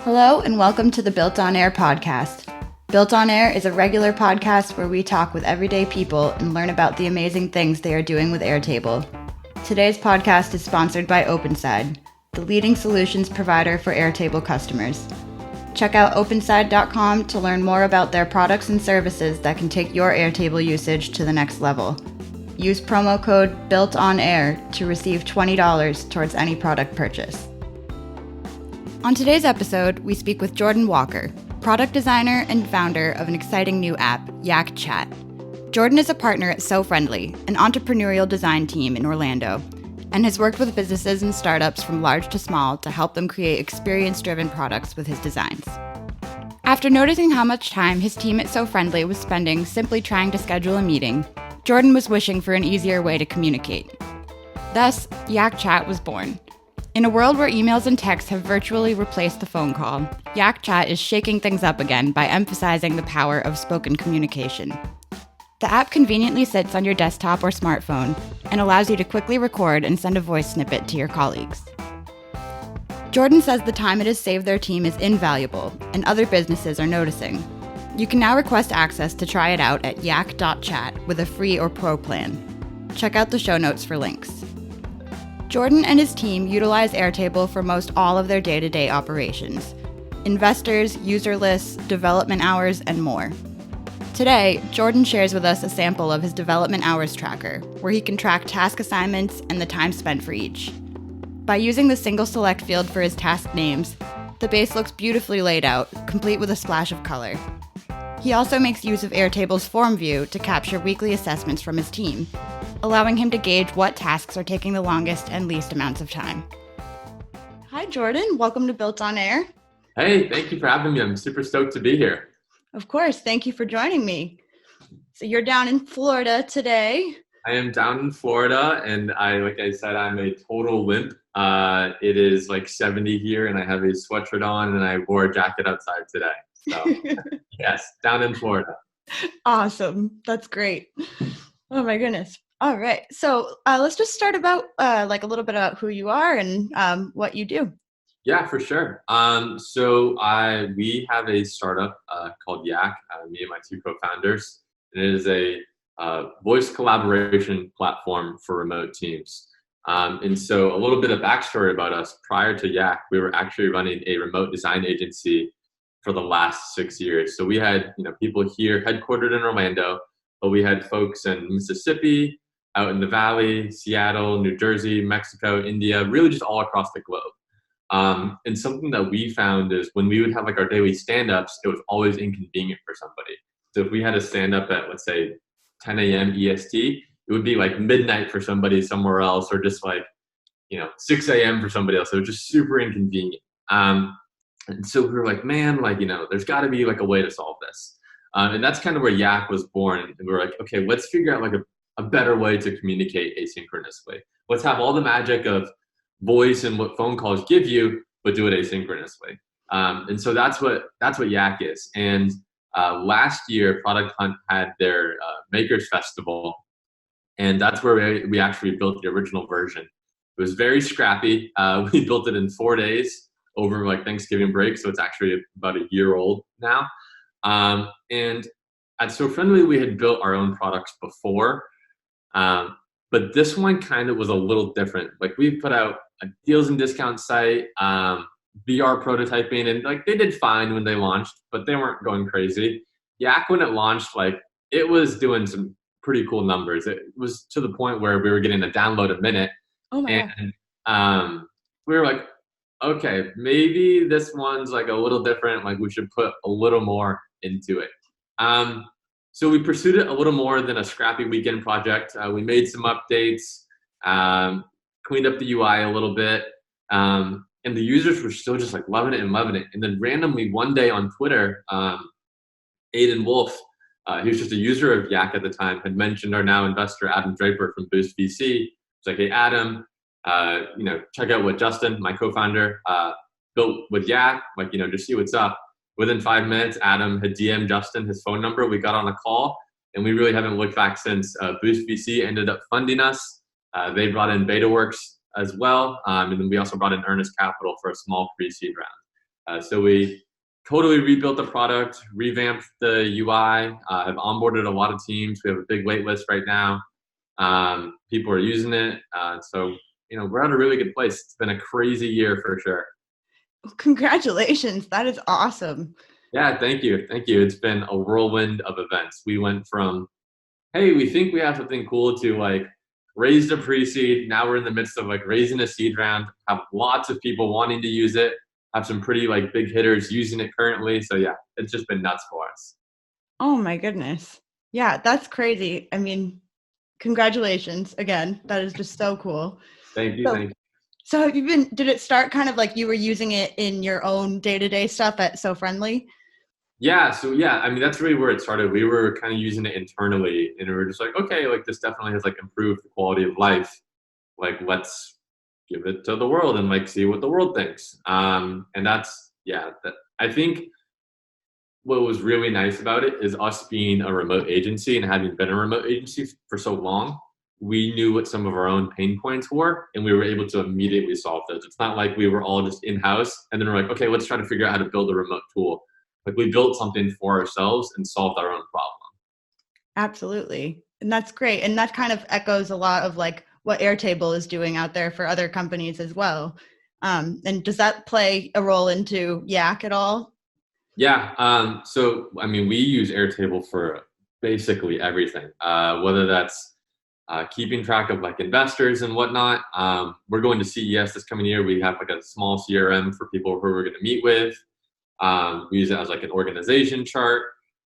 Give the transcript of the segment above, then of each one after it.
Hello and welcome to the BuiltOnAir podcast. BuiltOnAir is a regular podcast where we talk with everyday people and learn about the amazing things they are doing with Airtable. Today's podcast is sponsored by OpenSide, the leading solutions provider for Airtable customers. Check out openside.com to learn more about their products and services that can take your Airtable usage to the next level. Use promo code BuiltOnAir to receive $20 towards any product purchase. On today's episode, we speak with Jordan Walker, product designer and founder of an exciting new app, YAC Chat. Jordan is a partner at SoFriendly, an entrepreneurial design team in Orlando, and has worked with businesses and startups from large to small to help them create experience-driven products with his designs. After noticing how much time his team at SoFriendly was spending simply trying to schedule a meeting, Jordan was wishing for an easier way to communicate. Thus, YAC Chat was born. In a world where emails and texts have virtually replaced the phone call, YAC Chat is shaking things up again by emphasizing the power of spoken communication. The app conveniently sits on your desktop or smartphone and allows you to quickly record and send a voice snippet to your colleagues. Jordan says the time it has saved their team is invaluable, and other businesses are noticing. You can now request access to try it out at yak.chat with a free or pro plan. Check out the show notes for links. Jordan and his team utilize Airtable for most all of their day-to-day operations: investors, user lists, development hours, and more. Today, Jordan shares with us a sample of his development hours tracker, where he can track task assignments and the time spent for each. By using the single select field for his task names, the base looks beautifully laid out, complete with a splash of color. He also makes use of Airtable's form view to capture weekly assessments from his team, allowing him to gauge what tasks are taking the longest and least amounts of time. Hi, Jordan. Welcome to BuiltOnAir. Hey, thank you for having me. I'm super stoked to be here. Of course. Thank you for joining me. So you're down in Florida today. I am down in Florida, and like I said, I'm a total wimp. It is like 70 here, and I have a sweatshirt on, and I wore a jacket outside today. So, yes, down in Florida. Awesome. That's great. Oh, my goodness. All right. So let's just start about a little bit about who you are and what you do. Yeah, for sure. We have a startup called YAC, me and my two co-founders, and it is a voice collaboration platform for remote teams. And so a little bit of backstory about us. Prior to YAC, we were actually running a remote design agency for the last 6 years. So we had people here headquartered in Orlando, but we had folks in Mississippi, out in the Valley, Seattle, New Jersey, Mexico, India, really just all across the globe. And something that we found is when we would have our daily stand-ups, it was always inconvenient for somebody. So if we had a stand-up at, let's say, 10 a.m. EST, it would be like midnight for somebody somewhere else, or just 6 a.m. for somebody else. So it was just super inconvenient. And so we were like, man, there's got to be a way to solve this. And that's kind of where YAC was born. And we were like, okay, let's figure out a better way to communicate asynchronously. Let's have all the magic of voice and what phone calls give you, but do it asynchronously. And so that's what YAC is. And last year, Product Hunt had their Makers Festival, and that's where we actually built the original version. It was very scrappy. We built it in 4 days over Thanksgiving break, so it's actually about a year old now. And at SoFriendly, we had built our own products before, but this one kind of was a little different. We put out a deals and discount site, VR prototyping, and they did fine when they launched, but they weren't going crazy. YAC, when it launched, it was doing some pretty cool numbers. It was to the point where we were getting a download a minute. Oh my God. We were like, okay, maybe this one's a little different. We should put a little more into it. So we pursued it a little more than a scrappy weekend project. We made some updates, cleaned up the UI a little bit, and the users were still just loving it. And then randomly one day on Twitter, Aiden Wolf, he was just a user of YAC at the time, had mentioned our now investor Adam Draper from Boost VC. It's like, hey Adam, check out what Justin, my co-founder, built with YAC. Just see what's up. Within 5 minutes, Adam had DM'd Justin his phone number. We got on a call, and we really haven't looked back since. Boost VC ended up funding us. They brought in BetaWorks as well. And then we also brought in earnest capital for a small pre-seed round. So we totally rebuilt the product, revamped the UI, have onboarded a lot of teams. We have a big wait list right now. People are using it. So, we're at a really good place. It's been a crazy year for sure. Congratulations. That is awesome. Yeah, thank you. Thank you. It's been a whirlwind of events. We went from, hey, we think we have something cool to like raised a pre-seed. Now we're in the midst of like raising a seed round, have lots of people wanting to use it, have some pretty like big hitters using it currently. So yeah, it's just been nuts for us. Oh my goodness. Yeah, that's crazy. I mean, congratulations again. That is just so cool. Thank you. Thank you. So did it start kind of like you were using it in your own day-to-day stuff at SoFriendly? Yeah. So yeah, I mean, that's really where it started. We were kind of using it internally and we were just like, okay, like this definitely has like improved the quality of life. Like, let's give it to the world and like see what the world thinks. And I think what was really nice about it is us being a remote agency and having been a remote agency for so long, we knew what some of our own pain points were and we were able to immediately solve those. It's not like we were all just in-house and then we're like, okay, let's try to figure out how to build a remote tool. Like we built something for ourselves and solved our own problem. Absolutely. And that's great. And that kind of echoes a lot of like what Airtable is doing out there for other companies as well. And does that play a role into YAC at all? Yeah. So, I mean, we use Airtable for basically everything, whether that's keeping track of like investors and whatnot. We're going to CES this coming year. We have like a small CRM for people who we're going to meet with. We use it as like an organization chart.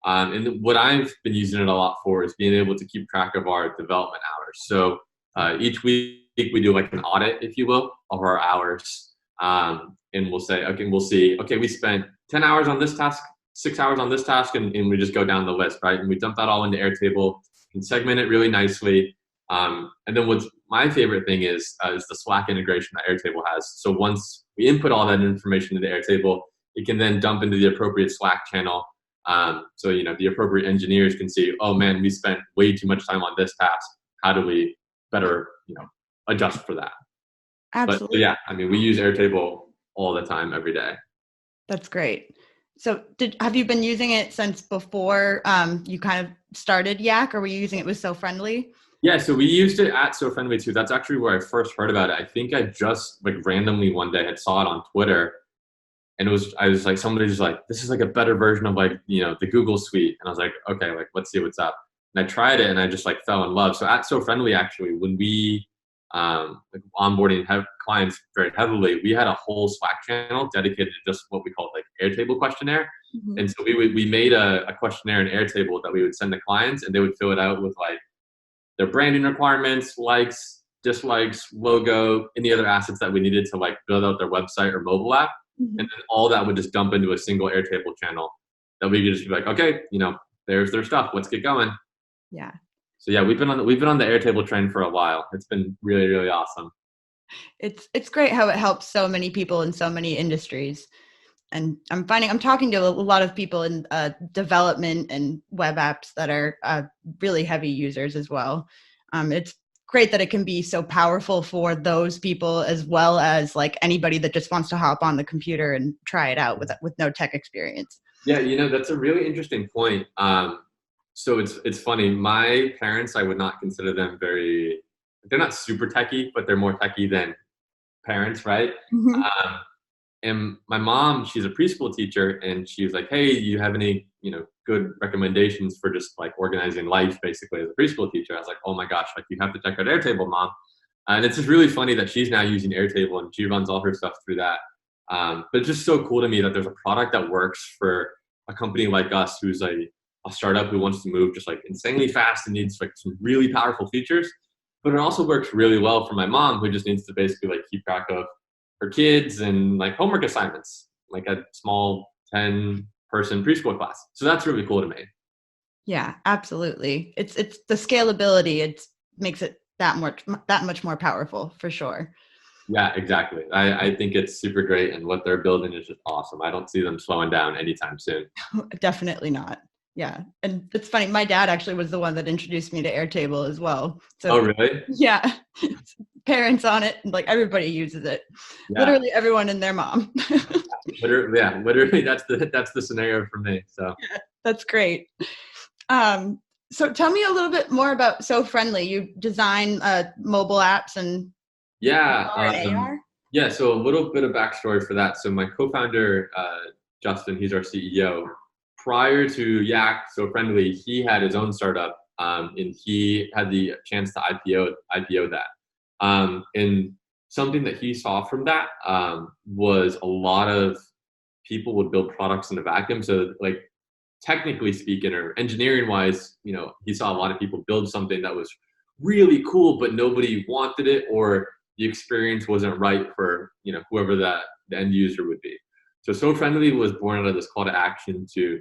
And what I've been using it a lot for is being able to keep track of our development hours. So each week we do like an audit, if you will, of our hours. And we'll say, okay, we'll see, okay, we spent 10 hours on this task, 6 hours on this task, and we just go down the list, right? And we dump that all into Airtable and segment it really nicely. And then what's my favorite thing is the Slack integration that Airtable has. So once we input all that information into Airtable, it can then dump into the appropriate Slack channel. So, the appropriate engineers can see, oh man, we spent way too much time on this task. How do we better, adjust for that? Absolutely. But yeah, I mean, we use Airtable all the time, every day. That's great. So have you been using it since before you kind of started YAC, or were you using it with SoFriendly? Yeah, so we used it at SoFriendly too. That's actually where I first heard about it. I think I just like randomly one day had saw it on Twitter. And I was like, somebody was like, this is like a better version of like, the Google suite. And I was like, okay, like, let's see what's up. And I tried it and I just like fell in love. So at SoFriendly, actually, when we like onboarding clients very heavily, we had a whole Slack channel dedicated to just what we called like Airtable questionnaire. Mm-hmm. And so we made a questionnaire in Airtable that we would send to clients and they would fill it out with like their branding requirements, likes, dislikes, logo, any other assets that we needed to like build out their website or mobile app. Mm-hmm. And then all that would just dump into a single Airtable channel that we could just be like, okay, there's their stuff. Let's get going. Yeah. So yeah, we've been on the Airtable train for a while. It's been really, really awesome. It's great how it helps so many people in so many industries. And I'm talking to a lot of people in development and web apps that are really heavy users as well. It's great that it can be so powerful for those people as well as like anybody that just wants to hop on the computer and try it out with no tech experience. Yeah, that's a really interesting point. So it's funny. My parents, I would not consider them they're not super techie, but they're more techie than parents, right? Mm-hmm. And my mom, she's a preschool teacher, and she was like, hey, do you have any, good recommendations for just like organizing life basically as a preschool teacher? I was like, oh my gosh, like you have to check out Airtable, Mom. And it's just really funny that she's now using Airtable and she runs all her stuff through that. But it's just so cool to me that there's a product that works for a company like us who's a startup who wants to move just like insanely fast and needs like some really powerful features. But it also works really well for my mom who just needs to basically like keep track of her kids and like homework assignments, like a small 10-person preschool class. So that's really cool to me. Yeah, absolutely. It's the scalability. It makes it that much more powerful for sure. Yeah, exactly. I think it's super great, and what they're building is just awesome. I don't see them slowing down anytime soon. Definitely not. Yeah. And it's funny. My dad actually was the one that introduced me to Airtable as well. Oh, So really? yeah, parents on it, like everybody uses it. Yeah. Literally everyone and their mom. Literally, that's the scenario for me. So Yeah, that's great. Um, so tell me a little bit more about SoFriendly. You design mobile apps and yeah, VR and AR? yeah. So a little bit of backstory for that. So my co-founder, Justin, he's our CEO. Prior to Yak So Friendly, he had his own startup, and he had the chance to IPO that. And something that he saw from that was a lot of people would build products in a vacuum. So like technically speaking or engineering wise, he saw a lot of people build something that was really cool, but nobody wanted it or the experience wasn't right for, whoever the end user would be. So Friendly was born out of this call to action to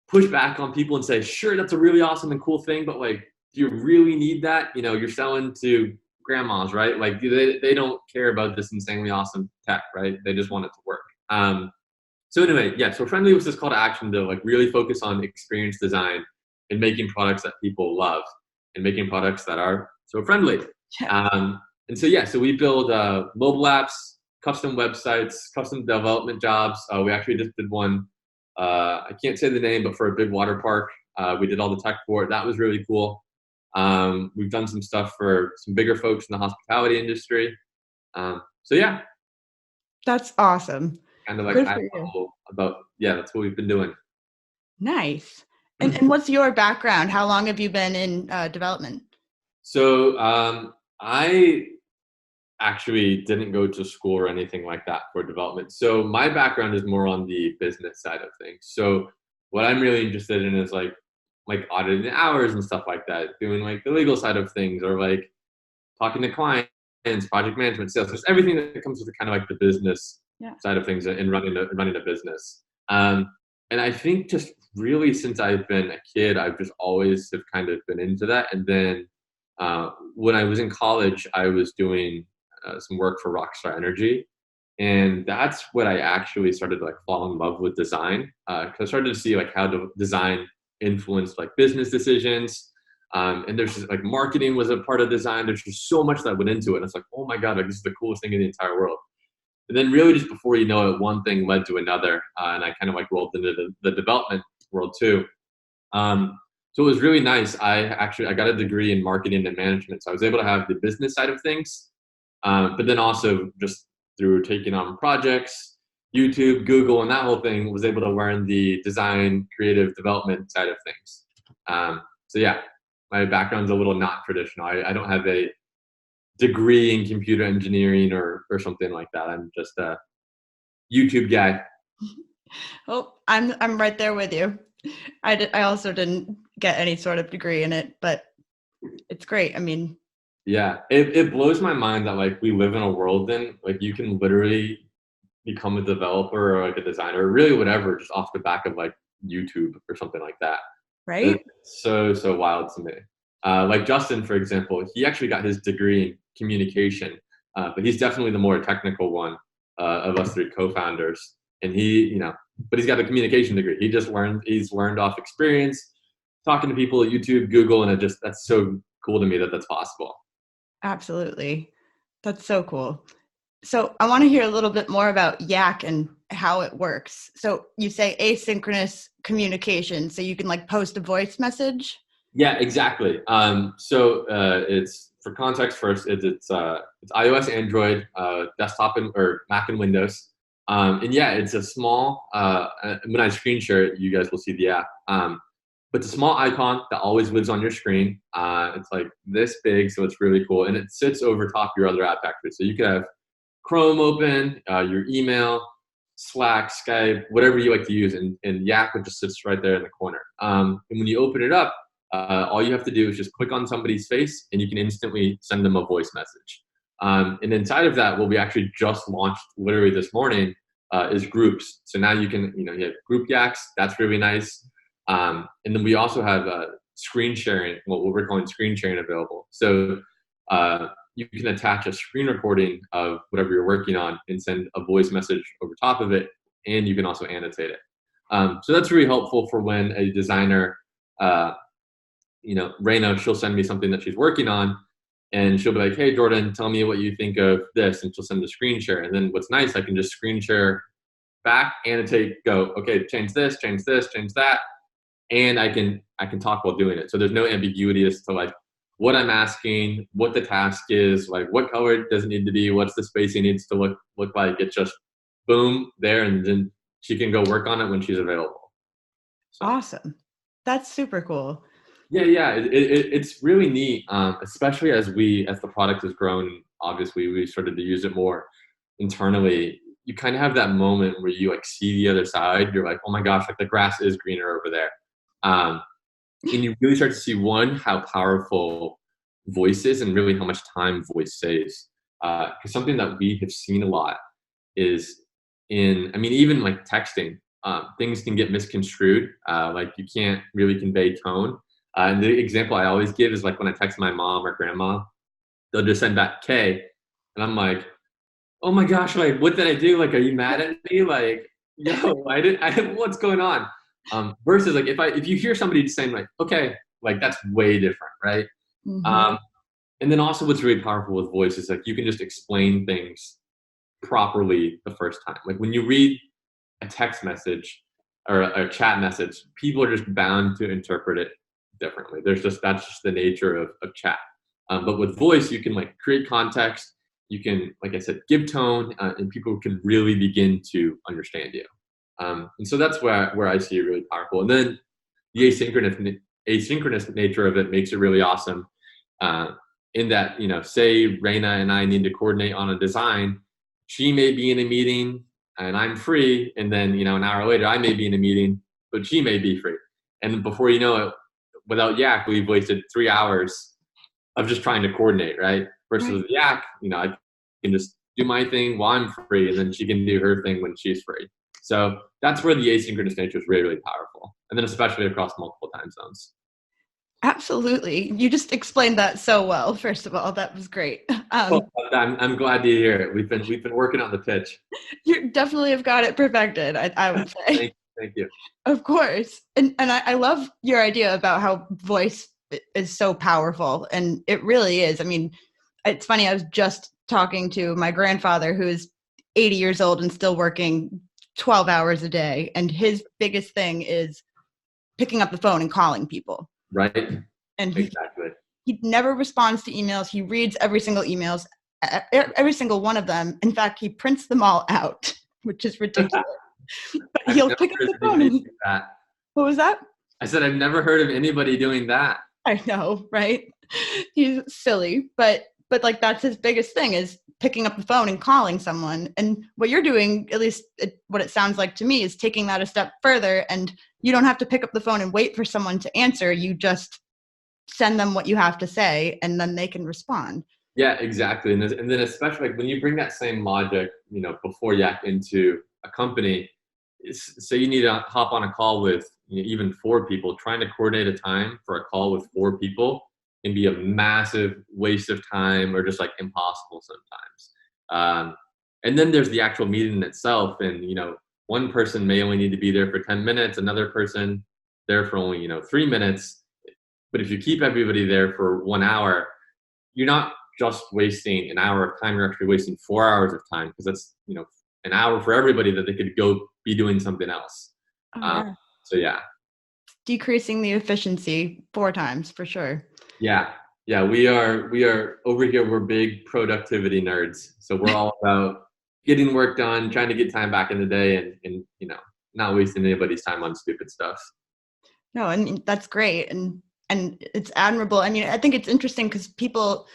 push back on people and say, sure, that's a really awesome and cool thing, but like, do you really need that? You're selling to grandmas, right? Like they don't care about this insanely awesome tech, right? They just want it to work. So anyway, yeah, so Friendly was this call to action to like really focus on experience design and making products that people love and making products that are so friendly. And so, yeah, so we build mobile apps, custom websites, custom development jobs. We actually just did one, I can't say the name, but for a big water park. We did all the tech for it. That was really cool. We've done some stuff for some bigger folks in the hospitality industry. So yeah, That's awesome. kind of like Good high for you. level about, yeah, that's what we've been doing. Nice. And what's your background? How long have you been in development? So I actually didn't go to school or anything like that for development. So my background is more on the business side of things. So what I'm really interested in is like auditing hours and stuff like that, doing like the legal side of things or like talking to clients, project management, sales, just everything that comes with kind of like the business side of things and running a business. And I think just really since I've been a kid, I've just always have kind of been into that. And then when I was in college, I was doing some work for Rockstar Energy. And that's when I actually started to like fall in love with design. Cause I started to see like how design influenced like business decisions. And there's just like marketing was a part of design. There's just so much that went into it. And it's like, oh my God, like this is the coolest thing in the entire world. And then really just before you know it, one thing led to another. And I kind of like rolled into the development world too. So it was really nice. I got a degree in marketing and management. So I was able to have the business side of things, but then also just through taking on projects, YouTube, Google, and that whole thing was able to learn the design, creative development side of things. So yeah, my background's a little not traditional. I don't have a degree in computer engineering or something like that. I'm just a YouTube guy. Oh, I'm right there with you. I also didn't get any sort of degree in it, but it's great. I mean, Yeah, it blows my mind that like we live in a world then like you can literally become a developer or like a designer or really whatever just off the back of like YouTube or something like that. right? It's so wild to me. Like Justin, for example, he actually got his degree in communication, but he's definitely the more technical one of us three co-founders. And but he's got a communication degree. He's learned off experience, talking to people at YouTube, Google, and that's so cool to me that that's possible. Absolutely. That's so cool. So I want to hear a little bit more about YAC and how it works. So you say asynchronous communication, so you can like post a voice message? Yeah, exactly. It's for context first. It's iOS, Android, desktop, or Mac and Windows. And yeah, it's a small. When I screen share it, you guys will see the app. But it's a small icon that always lives on your screen. It's like this big, so it's really cool, and it sits over top your other app actually. So you could have Chrome open, your email, Slack, Skype, whatever you like to use, and Yak just sits right there in the corner. And when you open it up, all you have to do is just click on somebody's face, and you can instantly send them a voice message. And inside of that, what we actually just launched literally this morning is groups. So now you can, you have group Yaks. That's really nice. And then we also have screen sharing, what we're calling screen sharing available. So you can attach a screen recording of whatever you're working on and send a voice message over top of it, and you can also annotate it. So that's really helpful for when a designer, Raina, she'll send me something that she's working on, and she'll be like, "Hey, Jordan, tell me what you think of this," and she'll send a screen share. And then what's nice, I can just screen share back, annotate, go, okay, change this, change that, and I can talk while doing it. So there's no ambiguity as to like what I'm asking, what the task is, like what color does it need to be, what's the spacing needs to look like. It's just boom there, and then she can go work on it when she's available. So. Awesome. That's super cool. Yeah, it's really neat, especially as the product has grown. Obviously, we started to use it more internally. You kind of have that moment where you like see the other side. You're like, oh my gosh, like the grass is greener over there, and you really start to see how powerful voice is, and really how much time voice saves. Because something that we have seen a lot is even like texting, things can get misconstrued. Like you can't really convey tone. And the example I always give is like when I text my mom or grandma, they'll just send back K, and I'm like, oh my gosh, like what did I do? Like, are you mad at me? Like, yo, what's going on? Versus like if you hear somebody saying like, okay, like that's way different, right? Mm-hmm. And then also what's really powerful with voice is like you can just explain things properly the first time. Like when you read a text message or a chat message, people are just bound to interpret it differently. That's just the nature of chat. But with voice, you can like create context. You can, like I said, give tone, and people can really begin to understand you. And so that's where I see it really powerful. And then the asynchronous nature of it makes it really awesome. In that, say Raina and I need to coordinate on a design, she may be in a meeting and I'm free, and then an hour later I may be in a meeting, but she may be free. And before you know it, without YAC, we've wasted 3 hours of just trying to coordinate, right? Versus with YAC, I can just do my thing while I'm free, and then she can do her thing when she's free. So that's where the asynchronous nature is really, really powerful. And then especially across multiple time zones. Absolutely. You just explained that so well. First of all, that was great. I'm glad to hear it. We've been working on the pitch. You definitely have got it perfected, I would say. Thank you. Of course. And I love your idea about how voice is so powerful. And it really is. I mean, it's funny. I was just talking to my grandfather, who's 80 years old and still working 12 hours a day. And his biggest thing is picking up the phone and calling people. Right. And exactly. He never responds to emails. He reads every single one of them. In fact, he prints them all out, which is ridiculous. But he'll pick up the phone and what was that? I said I've never heard of anybody doing that. I know, right? He's silly, but like that's his biggest thing is picking up the phone and calling someone. And what you're doing, at least what it sounds like to me, is taking that a step further, and you don't have to pick up the phone and wait for someone to answer. You just send them what you have to say, and then they can respond. Yeah, exactly. And then especially like when you bring that same logic, before YAC into a company, say you need to hop on a call with even 4 people, trying to coordinate a time for a call with 4 people can be a massive waste of time or just like impossible sometimes. And then there's the actual meeting itself, and one person may only need to be there for 10 minutes, another person there for only 3 minutes. But if you keep everybody there for 1 hour, you're not just wasting an hour of time, you're actually wasting 4 hours of time, because that's an hour for everybody that they could go be doing something else. So yeah, decreasing the efficiency 4 times for sure. Yeah, we are over here. We're big productivity nerds, so we're all about getting work done, trying to get time back in the day, and not wasting anybody's time on stupid stuff. No, and that's great, and it's admirable. I mean, I think it's interesting because people,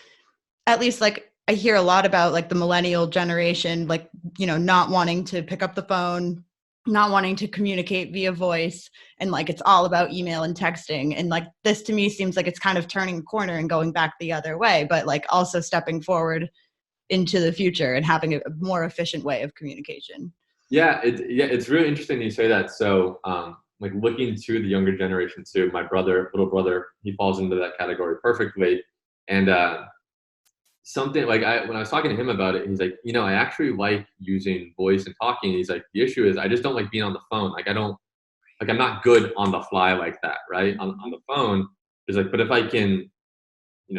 at least like I hear a lot about like the millennial generation, like, not wanting to pick up the phone, not wanting to communicate via voice, and like it's all about email and texting. And like this to me seems like it's kind of turning a corner and going back the other way, but like also stepping forward into the future and having a more efficient way of communication. Yeah, it's really interesting you say that. So like looking to the younger generation too, my little brother, he falls into that category perfectly. And something like when I was talking to him about it, he's like, I actually like using voice and talking. He's like, the issue is I just don't like being on the phone. Like I don't like I'm not good on the fly like that, right? On the phone, it's like, but if I can,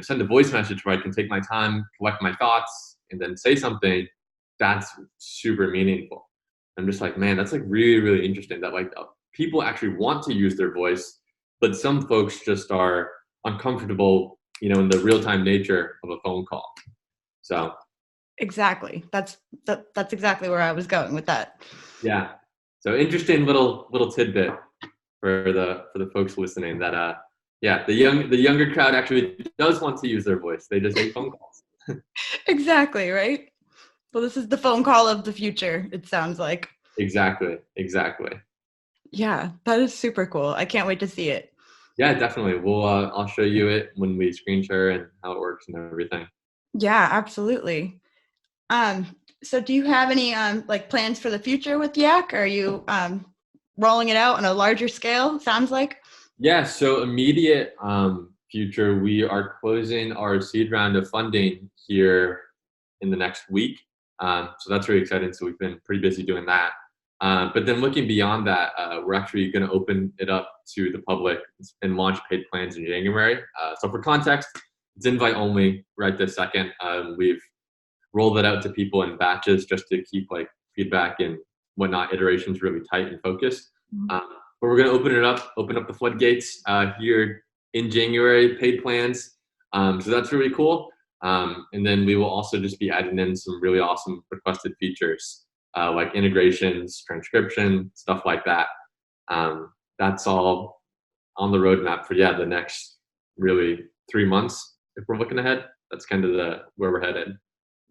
send a voice message where I can take my time, collect my thoughts, and then say something, that's super meaningful. I'm just like, man, that's like really, really interesting that like people actually want to use their voice, but some folks just are uncomfortable, in the real time nature of a phone call. So exactly. That's exactly where I was going with that. yeah. So interesting little tidbit for the folks listening that the younger crowd actually does want to use their voice. They just hate phone calls. Exactly, right? Well, this is the phone call of the future, it sounds like. Exactly. Yeah, that is super cool. I can't wait to see it. Yeah, definitely. I'll show you it when we screen share and how it works and everything. Yeah, absolutely. So do you have any like plans for the future with YAC? Are you rolling it out on a larger scale? Sounds like. Yeah, so immediate future, we are closing our seed round of funding here in the next week. So that's really exciting. So we've been pretty busy doing that. But then looking beyond that, we're actually going to open it up to the public and launch paid plans in January. So for context, it's invite only right this second. We've rolled it out to people in batches just to keep like feedback and whatnot, iterations really tight and focused. But we're going to open up the floodgates here in January, paid plans. So that's really cool. And then we will also just be adding in some really awesome requested features like integrations, transcription, stuff like that. That's all on the roadmap for the next really 3 months. If we're looking ahead, that's kind of where we're headed.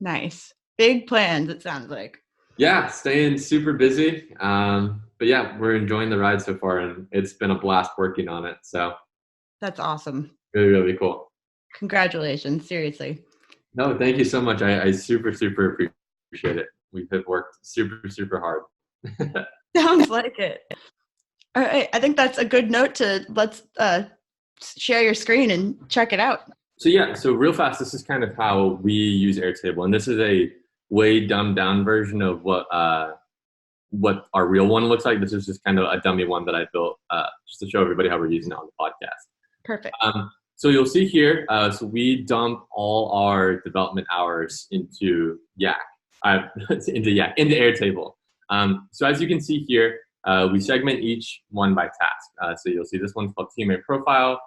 Nice. Big plans, it sounds like. Yeah, staying super busy. But yeah, we're enjoying the ride so far, and it's been a blast working on it. So That's awesome. really, really cool. Congratulations, seriously. No, thank you so much. I super, super appreciate it. We have worked super, super hard. Sounds like it. All right, I think that's a good note to let's share your screen and check it out. So real fast, this is kind of how we use Airtable, and this is a way dumbed down version of what our real one looks like. This is just kind of a dummy one that I built just to show everybody how we're using it on the podcast. Perfect. So you'll see here, so we dump all our development hours into YAC, into Airtable. So as you can see here, we segment each one by task. So you'll see this one's called teammate profile,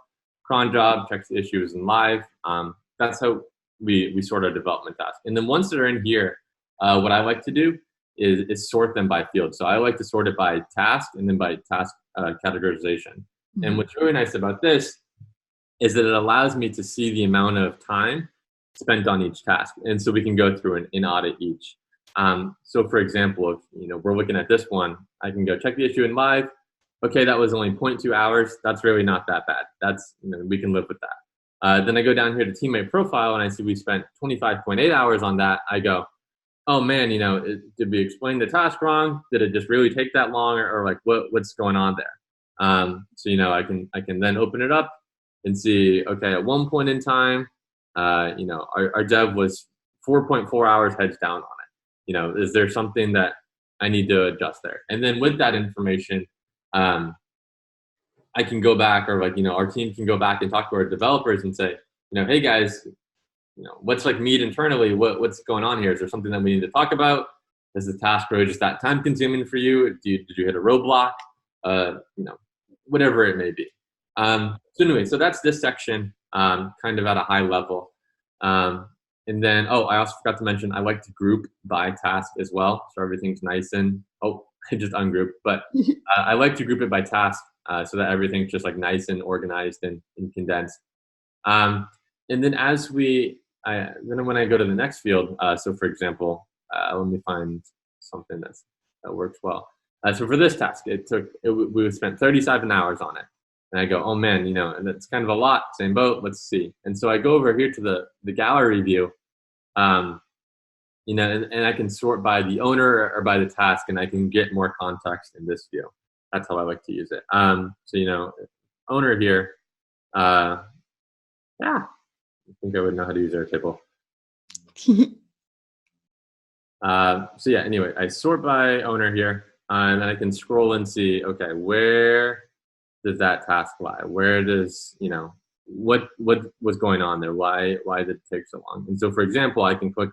cron job, checks the issues in live. That's how we sort our development tasks. And then once they're in here, what I like to do is sort them by field. So I like to sort it by task and then by task categorization. Mm-hmm. And what's really nice about this is that it allows me to see the amount of time spent on each task. And so we can go through and audit each. So for example, if we're looking at this one, I can go check the issue in live. Okay, that was only 0.2 hours. That's really not that bad. That's, we can live with that. Then I go down here to teammate profile and I see we spent 25.8 hours on that. I go, oh man, did we explain the task wrong? Did it just really take that long, or like what's going on there? So I can then open it up and see, okay, at one point in time, our dev was 4.4 hours heads down on it. Is there something that I need to adjust there? And then with that information, I can go back, or our team can go back and talk to our developers and say, hey guys, what's like meet internally? What's going on here? Is there something that we need to talk about? Is the task really just that time consuming for you? Did you hit a roadblock? Whatever it may be. So anyway, so that's this section, kind of at a high level. And then, I also forgot to mention, I like to group by task as well. So everything's nice and, I just ungrouped, but I like to group it by task so that everything's just like nice and organized and condensed. And then then when I go to the next field, so for example, let me find something that works well. So for this task, we spent 37 hours on it. And I go, oh man, and it's kind of a lot, same boat, let's see. And so I go over here to the gallery view, and I can sort by the owner or by the task, and I can get more context in this view. That's how I like to use it. So, owner here, I think I would know how to use Airtable. So yeah, anyway, I sort by owner here. and then I can scroll and see, okay, where does that task lie? Where does, what was going on there? Why did it take so long? And so, for example, I can click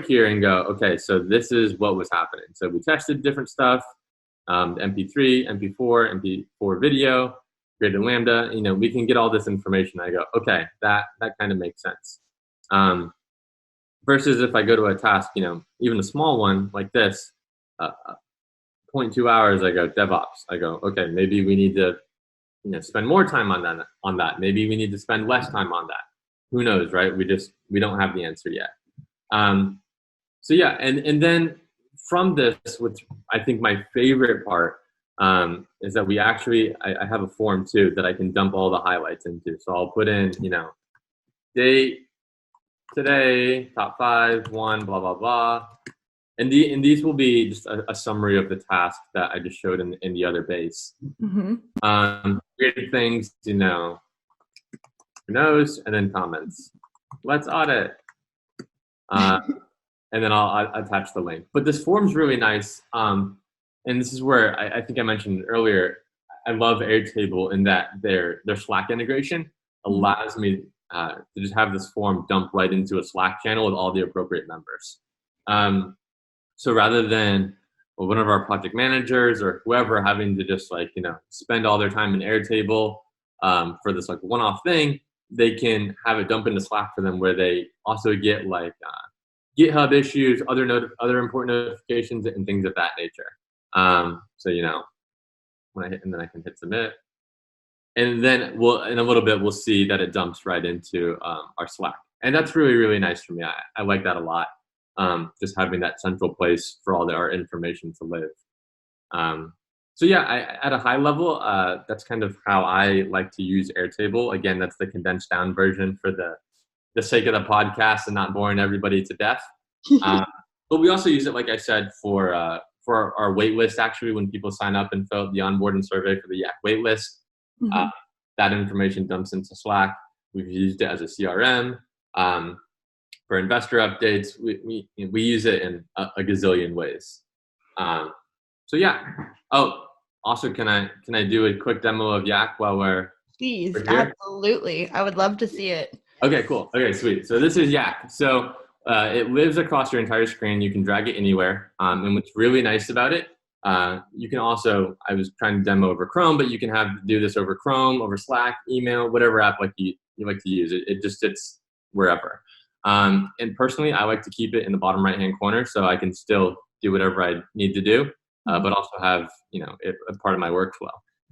here and go, okay, so this is what was happening. So we tested different stuff, MP3, MP4, MP4 video, created Lambda. We can get all this information. I go, okay, that kind of makes sense. Versus if I go to a task, even a small one like this, 0.2 hours, I go DevOps. I go, okay, maybe we need to, spend more time on that. Maybe we need to spend less time on that. Who knows, right? We don't have the answer yet. So yeah, and then from this, which I think my favorite part is that I have a form too that I can dump all the highlights into. So I'll put in, date, today, top 5, 1, blah, blah, blah. And these will be just a summary of the task that I just showed in the other base. Mm-hmm. Created things, who knows, and then comments. Let's audit. And then I'll attach the link. But this form's really nice. And this is where I think I mentioned earlier, I love Airtable in that their Slack integration allows me to just have this form dump right into a Slack channel with all the appropriate members. So rather than one of our project managers or whoever having to just spend all their time in Airtable for this one-off thing, they can have it dump into Slack for them where they also get GitHub issues, other important notifications and things of that nature. So when I hit, and then I can hit submit, and then in a little bit we'll see that it dumps right into our Slack, and that's really, really nice for me. I like that a lot. Just having that central place for all our information to live. So yeah, at a high level, that's kind of how I like to use Airtable. Again, that's the condensed down version for the sake of the podcast and not boring everybody to death. But we also use it, like I said, for our wait list. Actually, when people sign up and fill out the onboarding survey for the YAC wait list, that information dumps into Slack. We've used it as a CRM. For investor updates, we use it in a gazillion ways. So yeah. Oh, also, can I do a quick demo of YAC while we're Please, here? Absolutely. I would love to see it. Okay, cool. Okay, sweet. So this is YAC. So it lives across your entire screen. You can drag it anywhere. And what's really nice about it, you can also, I was trying to demo over Chrome, but you can do this over Chrome, over Slack, email, whatever app you like to use. It just sits wherever. And personally, I like to keep it in the bottom right-hand corner so I can still do whatever I need to do, but also have, a part of my workflow.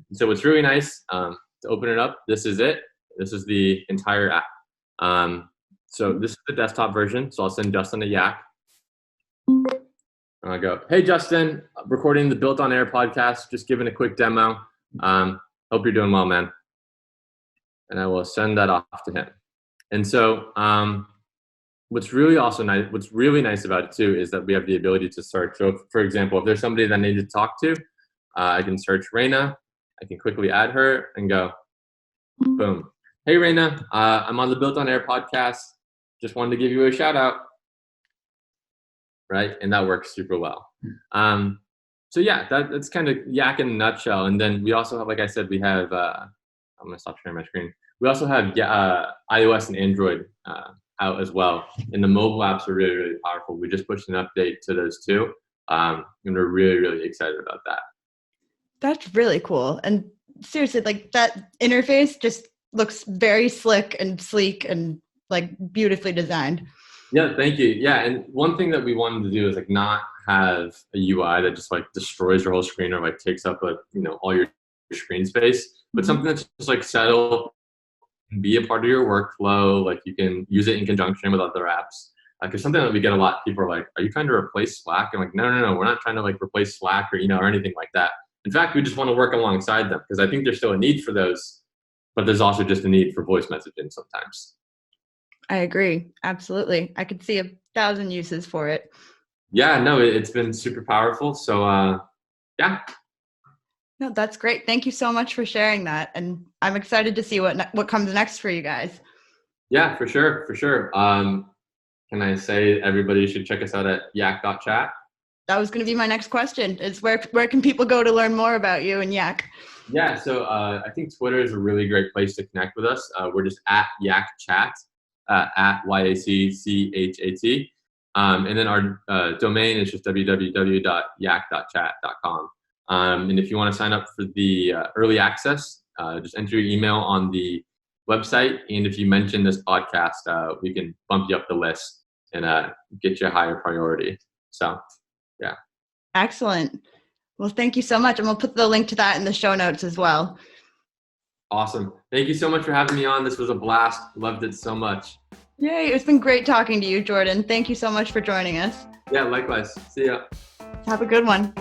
And so what's really nice, to open it up, this is it. This is the entire app. So this is the desktop version. So I'll send Justin a YAC. And I'll go, hey, Justin, recording the BuiltOnAir podcast, just giving a quick demo. Hope you're doing well, man. And I will send that off to him. And so what's really nice about it too is that we have the ability to search. So for example, if there's somebody that I need to talk to, I can search Raina. I can quickly add her and go, boom. Hey, Raina, I'm on the BuiltOnAir podcast. Just wanted to give you a shout out. Right? And that works super well. So yeah, that's kind of YAC in a nutshell. And then we also have, like I said, we have, I'm going to stop sharing my screen. We also have iOS and Android out as well. And the mobile apps are really, really powerful. We just pushed an update to those two. And we're really, really excited about that. That's really cool. And seriously, that interface just looks very slick and sleek and beautifully designed. Yeah, thank you. Yeah, and one thing that we wanted to do is not have a UI that just destroys your whole screen or takes up all your screen space, but something that's just settle and be a part of your workflow. You can use it in conjunction with other apps. It's something that we get a lot. People are like, "Are you trying to replace Slack?" I'm like, "No, we're not trying to replace Slack or or anything like that. In fact, we just want to work alongside them because I think there's still a need for those, but there's also just a need for voice messaging sometimes." I agree. Absolutely. I could see 1,000 uses for it. Yeah, no, it's been super powerful. So, yeah. No, that's great. Thank you so much for sharing that. And I'm excited to see what comes next for you guys. Yeah, for sure. Can I say everybody should check us out at YAC Chat? That was going to be my next question, is where can people go to learn more about you and YAC? Yeah, so I think Twitter is a really great place to connect with us. We're just at YAC Chat, at YACCHAT. And then our domain is just www.yak.chat.com. And if you want to sign up for the early access, just enter your email on the website. And if you mention this podcast, we can bump you up the list and get you a higher priority. So, yeah. Excellent. Well, thank you so much. And we'll put the link to that in the show notes as well. Awesome. Thank you so much for having me on. This was a blast. Loved it so much. Yay. It's been great talking to you, Jordan. Thank you so much for joining us. Yeah, likewise. See ya. Have a good one.